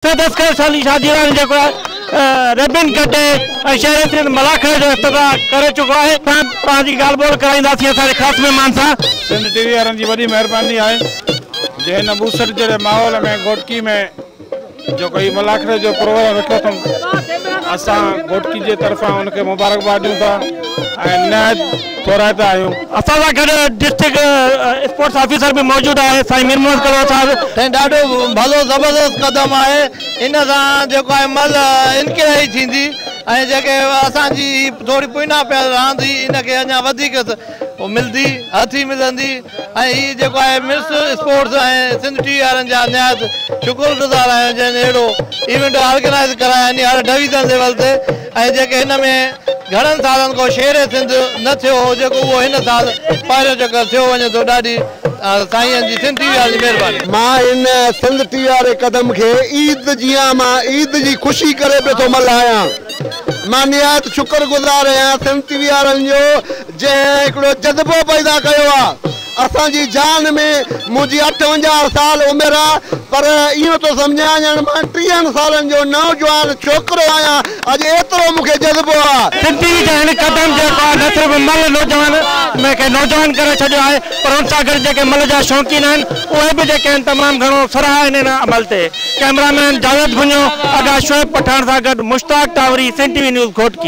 10 साल शादी रेबिन कटे शहर मलाखड़े जो इफ्तिताह करे चुको है। गाल बोल कराईंदासीं असांजे ख़ास मेहमान सां। सिंध टीवी वारनि जी वॾी महिरबानी आहे जे हिन बूसर जे माहौल में घोटकी में जो कोई मलाखड़े जो प्रोग्राम रखियो अथऊं असां घोटकी जे तरफ़ां उनखे मुबारकबाद ॾियूं था ऐं निहायत तोराइता आहियूं। असां सां गॾु डिस्ट्रिक्ट स्पोर्ट्स ऑफिसर भी मौजूद आहे साईं मीर मोहम्मद कलवा साहब। ॾाढो भलो ज़बरदस्त कदम आहे। इन सां जेको आहे मल इनकराई थींदी ऐं जेके असांजी थोरी पुइना पियल रहंदी इनखे अञा वधीक मिलंदी हथी मिलंदी ऐं हीअ जेको आहे मिस स्पोर्ट्स ऐं सिंध टीवी वारनि जा निहायत शुक्रगुज़ार आहियूं जंहिं अहिड़ो इवेंट ऑर्गेनाइज़ कराया आहिनि हर डिवीज़न लेवल ते ऐं जेके हिन में घणनि सालनि खां शेर सिंध न थियो हो जेको उहो हिन साल पहिरियों चकर थियो वञे थो। ॾाढी साईं जी सिंध टीवी वारी महिरबानी। मां इन सिंध टीवी वारे कदम खे ईद जीअं मां ईद जी ख़ुशी करे पियो थो मल्हायां। मां निहायत शुक्रगुज़ार आहियां सिंध टीवी वारनि जो जंहिं हिकिड़ो जज़्बो पैदा कयो आहे। असांजी जान में मुंहिंजी 58 साल उमिरि आहे पर इहो थो सम्झां ॼण मां 30 सालनि जो नौजवान छोकिरो आहियां। अॼु एतिरो मूंखे जज़्बो आहे। सिंध टीवी जा हिन कदम जेको आहे न सिर्फ़ु मल नौजवान करे छॾियो आहे पर हुन सां गॾु जेके मल जा शौक़ीन आहिनि उहे बि जेके आहिनि तमामु घणो सराहनि हिन अमल ते। कैमरामैन जावेद भुञो, अदा शोएब पठान सां गॾु मुश्ताक टावरी, सिंध टीवी न्यूज़ घोटकी।